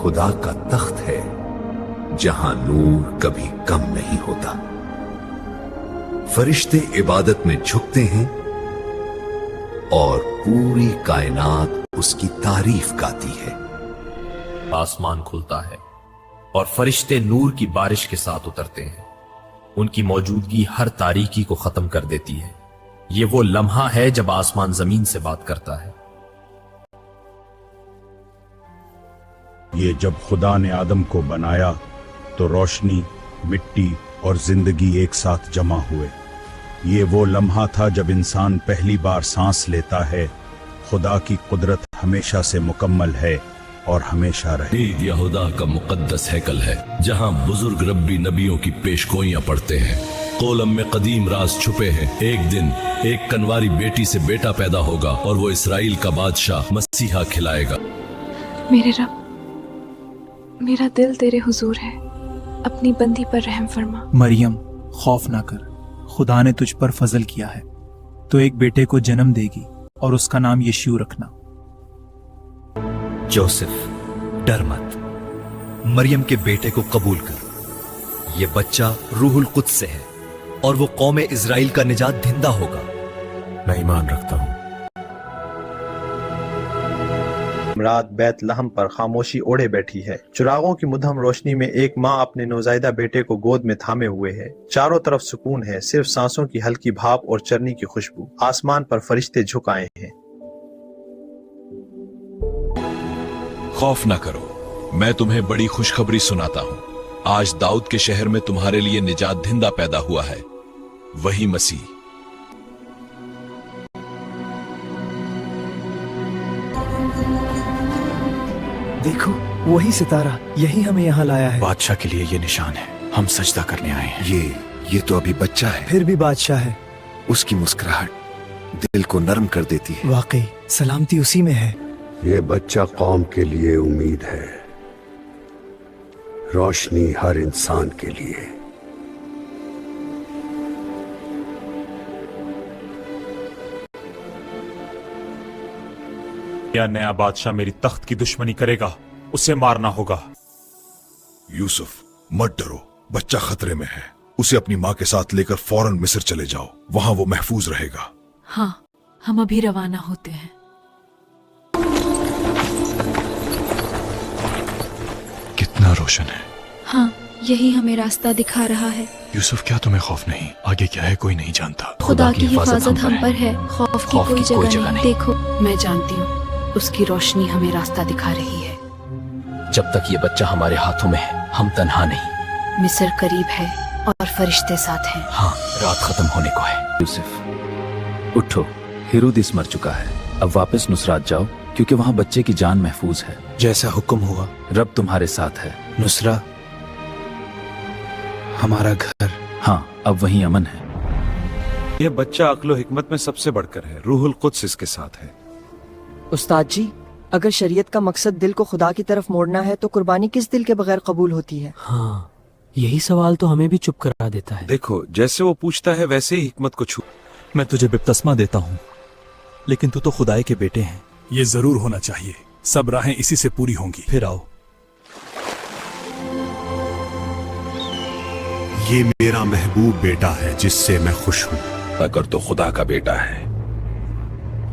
خدا کا تخت ہے جہاں نور کبھی کم نہیں ہوتا۔ فرشتے عبادت میں جھکتے ہیں اور پوری کائنات اس کی تعریف گاتی ہے۔ آسمان کھلتا ہے اور فرشتے نور کی بارش کے ساتھ اترتے ہیں۔ ان کی موجودگی ہر تاریکی کو ختم کر دیتی ہے۔ یہ وہ لمحہ ہے جب آسمان زمین سے بات کرتا ہے۔ یہ جب خدا نے آدم کو بنایا تو روشنی، مٹی اور زندگی ایک ساتھ جمع ہوئے۔ یہ وہ لمحہ تھا جب انسان پہلی بار سانس لیتا ہے۔ خدا کی قدرت ہمیشہ سے مکمل ہے اور ہمیشہ رہے۔ عید یہودا کا مقدس ہیکل ہے جہاں بزرگ ربی نبیوں کی پیشگوئیاں پڑھتے ہیں۔ کولم میں قدیم راز چھپے ہیں۔ ایک دن ایک کنواری بیٹی سے بیٹا پیدا ہوگا اور وہ اسرائیل کا بادشاہ مسیحا کھلائے گا۔ میرے رب، میرا دل تیرے حضور ہے، اپنی بندی پر رحم فرما۔ مریم، خوف نہ کر، خدا نے تجھ پر فضل کیا ہے، تو ایک بیٹے کو جنم دے گی اور اس کا نام یشوع رکھنا۔ جوسف، ڈر مت، مریم کے بیٹے کو قبول کر۔ یہ بچہ روح القدس سے ہے اور وہ قوم اسرائیل کا نجات دہندہ ہوگا۔ میں ایمان رکھتا ہوں۔ رات بیت لحم پر خاموشی اوڑھے بیٹھی ہے۔ چراغوں کی مدھم روشنی میں ایک ماں اپنے نوزائیدہ بیٹے کو گود میں تھامے ہوئے ہے۔ چاروں طرف سکون ہے، صرف سانسوں کی ہلکی بھاپ اور چرنی کی خوشبو۔ آسمان پر فرشتے جھک آئے ہیں۔ خوف نہ کرو، میں تمہیں بڑی خوشخبری سناتا ہوں۔ آج داؤد کے شہر میں تمہارے لیے نجات دہندہ پیدا ہوا ہے، وہی مسیح۔ دیکھو، وہی ستارہ، یہی ہمیں یہاں لایا ہے۔ بادشاہ کے لیے یہ نشان ہے، ہم سجدہ کرنے آئے ہیں۔ یہ تو ابھی بچہ ہے، پھر بھی بادشاہ ہے۔ اس کی مسکراہٹ دل کو نرم کر دیتی ہے۔ واقعی سلامتی اسی میں ہے۔ یہ بچہ قوم کے لیے امید ہے، روشنی ہر انسان کے لیے۔ یا نیا بادشاہ میری تخت کی دشمنی کرے گا، اسے مارنا ہوگا۔ یوسف، مت ڈرو، بچہ خطرے میں ہے۔ اسے اپنی ماں کے ساتھ لے کر فوراً مصر چلے جاؤ، وہاں وہ محفوظ رہے گا۔ ہاں، ہم ابھی روانہ ہوتے ہیں۔ کتنا روشن ہے۔ ہاں، یہی ہمیں راستہ دکھا رہا ہے۔ یوسف، کیا تمہیں خوف نہیں؟ آگے کیا ہے کوئی نہیں جانتا۔ خدا کی حفاظت ہم پر ہے، خوف کی کوئی جگہ نہیں۔ دیکھو، میں جانتی ہوں اس کی روشنی ہمیں راستہ دکھا رہی ہے۔ جب تک یہ بچہ ہمارے ہاتھوں میں ہے، ہم تنہا نہیں۔ مصر قریب ہے اور فرشتے ساتھ ہیں۔ ہاں، رات ختم ہونے کو ہے۔ یوسف، اٹھو، ہیرودس مر چکا ہے، اب واپس نصرات جاؤ کیونکہ وہاں بچے کی جان محفوظ ہے۔ جیسا حکم ہوا۔ رب تمہارے ساتھ ہے۔ نصرہ، ہمارا گھر۔ ہاں، اب وہیں امن ہے۔ یہ بچہ عقل و حکمت میں سب سے بڑھ کر ہے، روح القدس اس کے ساتھ ہے۔ استاد جی، اگر شریعت کا مقصد دل کو خدا کی طرف موڑنا ہے تو قربانی کس دل کے بغیر قبول ہوتی ہے؟ ہاں، یہی سوال تو ہمیں بھی چپ کرا دیتا ہے۔ دیکھو، جیسے وہ پوچھتا ہے ویسے ہی حکمت کو چھو۔ میں تجھے بپتسمہ دیتا ہوں، لیکن تو خدائے کے بیٹے ہیں۔ یہ ضرور ہونا چاہیے، سب راہیں اسی سے پوری ہوں گی۔ پھر آؤ۔ یہ میرا محبوب بیٹا ہے جس سے میں خوش ہوں۔ اگر تو خدا کا بیٹا ہے،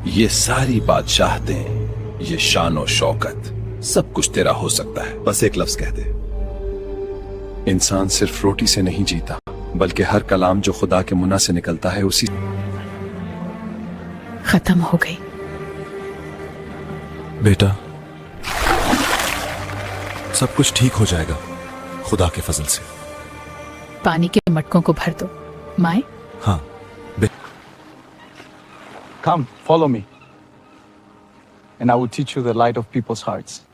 یہ ساری بادشاہتیں، یہ شان و شوکت، سب کچھ تیرا ہو سکتا ہے۔ بس ایک لفظ کہہ دے۔ انسان صرف روٹی سے نہیں جیتا، بلکہ ہر کلام جو خدا کے منہ سے نکلتا ہے اسی۔ ختم ہو گئی۔ بیٹا، سب کچھ ٹھیک ہو جائے گا خدا کے فضل سے۔ پانی کے مٹکوں کو بھر دو، مائیں۔ ہاں۔ Come, follow me, and I will teach you the light of people's hearts.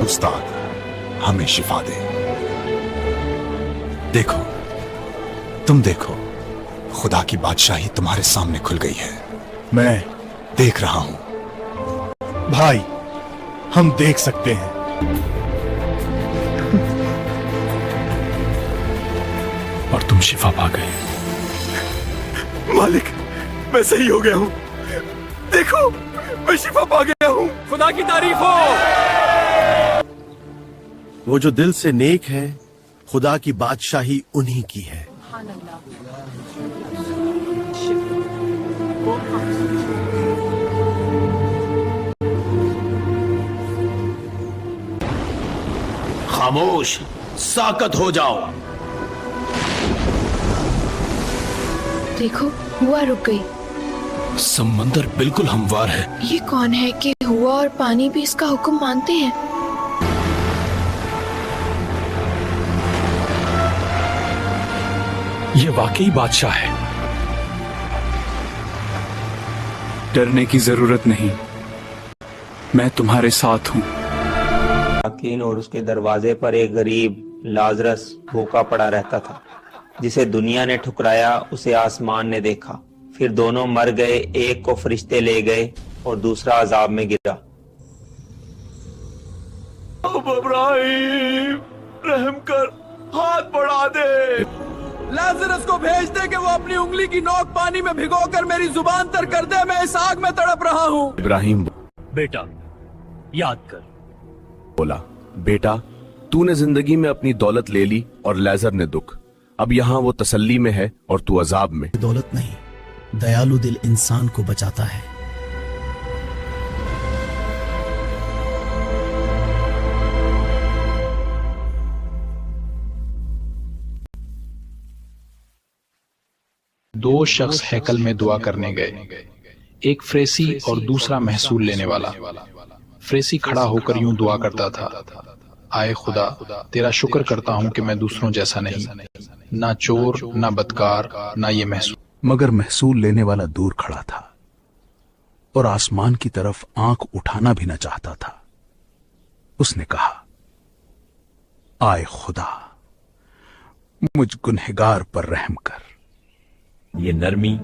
استاد، ہمیں شفا دے۔ دیکھو، تم دیکھو، خدا کی بادشاہی تمہارے سامنے کھل گئی ہے۔ میں دیکھ رہا ہوں۔ بھائی، ہم دیکھ سکتے ہیں۔ اور تم شفا پا گئے۔ मालिक, मैं सही हो गया हूँ। देखो, मैं शिफा पा गया हूँ। खुदा की तारीफ हो। वो जो दिल से नेक है, खुदा की बादशाही उन्हीं की है। खामोश, साकत हो जाओ। देखो, हुआ रुक गई। समंदर बिल्कुल हमवार है। ये कौन है कि हुआ और पानी भी इसका हुक्म मानते हैं? ये वाकई बादशाह है। डरने की जरूरत नहीं, मैं तुम्हारे साथ हूं। और उसके दरवाजे पर एक गरीब लाजरस भूखा पड़ा रहता था, जिसे दुनिया ने ठुकराया, उसे आसमान ने देखा। फिर दोनों मर गए, एक को फरिश्ते ले गए और दूसरा अजाब में गिरा। इब्राहिम, रहम कर, हाथ बढ़ा दे। लाजरस को भेज दे कि वो अपनी उंगली की नोक पानी में भिगोकर मेरी जुबान तर कर दे, मैं इस आग में तड़प रहा हूँ। इब्राहिम बेटा, याद कर। बोला, बेटा, तूने जिंदगी में अपनी दौलत ले ली और लेजर ने दुख। अब यहाँ वो तसल्ली में है और तू अजाब में। दौलत नहीं, दयालु दिल इंसान को बचाता है। दो शख्स हैकल में दुआ करने गए, एक फ्रेसी और दूसरा महसूल लेने वाला। फ्रेसी खड़ा होकर यूं दुआ करता था, आए खुदा, तेरा शुक्र करता हूं कि मैं दूसरों जैसा नहीं, ना चोर, ना बदकार, ना ये महसूल। मगर महसूल लेने वाला दूर खड़ा था और आसमान की तरफ आंख उठाना भी न चाहता था। उसने कहा, आए खुदा, मुझ गुनहगार पर रहम कर। ये नरमी,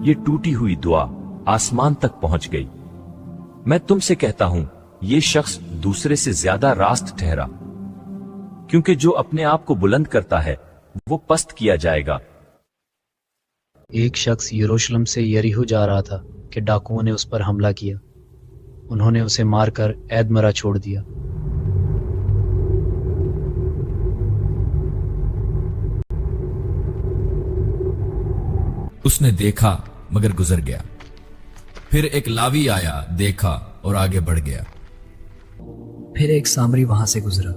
ये टूटी हुई दुआ आसमान तक पहुंच गई। मैं तुमसे कहता हूं, ये शख्स दूसरे से ज्यादा रास्त ठहरा, क्योंकि जो अपने आप को बुलंद करता है वो पस्त किया जाएगा। एक शख्स यरूशलेम से यरीहो जा रहा था कि डाकुओं ने उस पर हमला किया। उन्होंने उसे मारकर ऐदमरा छोड़ दिया। उसने देखा मगर गुजर गया। फिर एक लावी आया, देखा और आगे बढ़ गया। फिर एक सामरी वहां से गुजरा।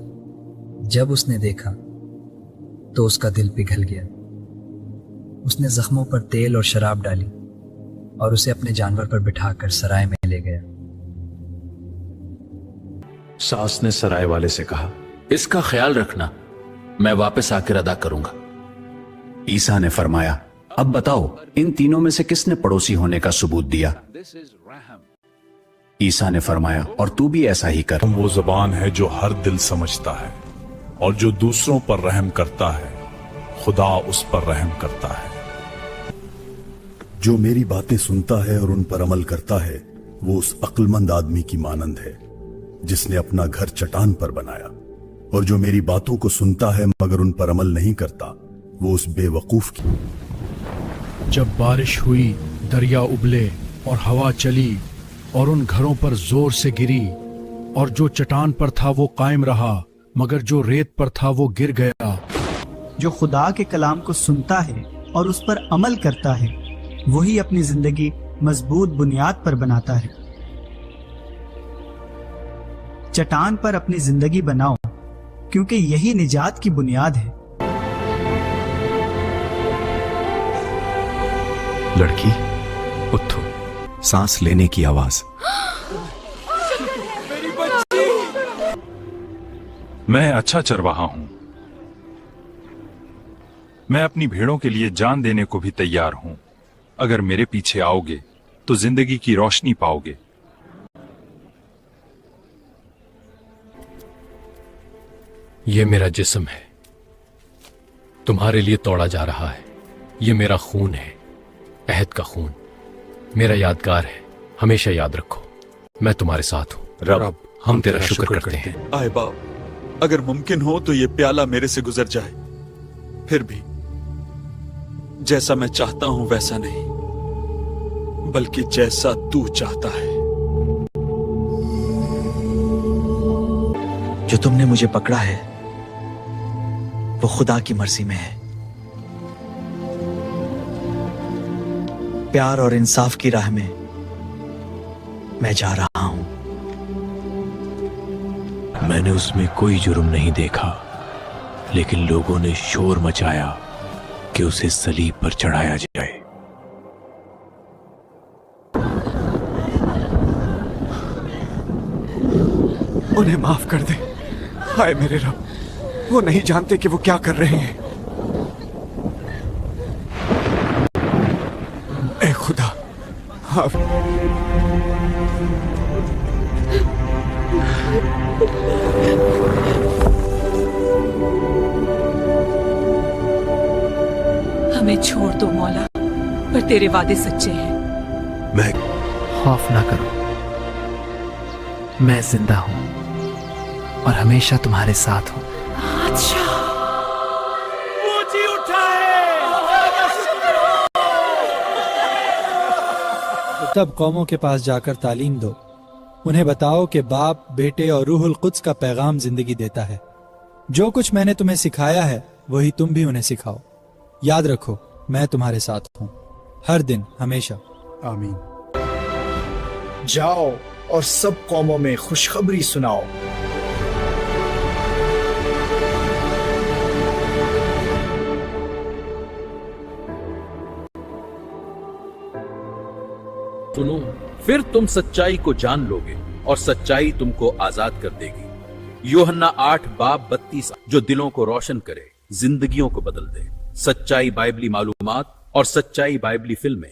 जब उसने देखा तो उसका दिल पिघल गया। उसने जख्मों पर तेल और शराब डाली और उसे अपने जानवर पर बिठाकर सराय में ले गया। सास ने सराय वाले से कहा, इसका ख्याल रखना, मैं वापस आकर अदा करूंगा। ईसा ने फरमाया, अब बताओ, इन तीनों में से किसने पड़ोसी होने का सबूत दिया? ईसा ने फरमाया, और तू भी ऐसा ही कर। वो ज़बान है जो हर दिल समझता है, और जो दूसरों पर रहम करता है, खुदा उस पर रहम करता है। जो मेरी बातें सुनता है और उन पर अमल करता है, वो उस अक्लमंद आदमी की मानंद है जिसने अपना घर चट्टान पर बनाया। और जो मेरी बातों को सुनता है मगर उन पर अमल नहीं करता, वो उस बेवकूफ की। जब बारिश हुई, दरिया उबले और हवा चली और उन घरों पर जोर से गिरी, और जो चट्टान पर था वो कायम रहा, मगर जो रेत पर था वो गिर गया। जो खुदा के कलाम को सुनता है और उस पर अमल करता है, वही अपनी जिंदगी मजबूत बुनियाद पर बनाता है। चट्टान पर अपनी जिंदगी बनाओ, क्योंकि यही निजात की बुनियाद है। लड़की, उठो। सांस लेने की आवाज। मेरी बच्ची। मैं अच्छा चरवाहा हूं। मैं अपनी भेड़ों के लिए जान देने को भी तैयार हूं। अगर मेरे पीछे आओगे तो जिंदगी की रोशनी पाओगे। ये मेरा जिस्म है, तुम्हारे लिए तोड़ा जा रहा है। ये मेरा खून है, अहद का खून, मेरा यादगार है। हमेशा याद रखो, मैं तुम्हारे साथ हूं। रब, हम तेरा शुक्र करते हैं। आए बाप, अगर मुमकिन हो तो ये प्याला मेरे से गुजर जाए, फिर भी जैसा मैं चाहता हूं वैसा नहीं। बल्कि जैसा तू चाहता है। जो तुमने मुझे पकड़ा है वो खुदा की मर्जी में है। प्यार और इंसाफ की राह में मैं जा रहा हूं। मैंने उसमें कोई जुर्म नहीं देखा, लेकिन लोगों ने शोर मचाया कि उसे सलीब पर चढ़ाया जाए। उन्हें माफ कर दे। हाय मेरे रब, वो नहीं जानते कि वो क्या कर रहे हैं। ए खुदा, हमें छोड़ दो मौला, पर तेरे वादे सच्चे हैं। मैं खौफ ना करो, मैं जिंदा हूं और हमेशा तुम्हारे साथ हूं। तब कौमों के पास जाकर तालीम दो, उन्हें बताओ कि बाप, बेटे और रूहुल कुद्स का पैगाम जिंदगी देता है। जो कुछ मैंने तुम्हें सिखाया है वही तुम भी उन्हें सिखाओ। याद रखो, मैं तुम्हारे साथ हूं, हर दिन, हमेशा। आमीन। जाओ और सब कौमों में खुशखबरी सुनाओ। सुनो, फिर तुम सच्चाई को जान लोगे और सच्चाई तुमको आजाद कर देगी। यूहन्ना 8:32, जो दिलों को रोशन करे, जिंदगियों को बदल दे। सच्चाई बाइबली मालूमात और सच्चाई बाइबली फिल्में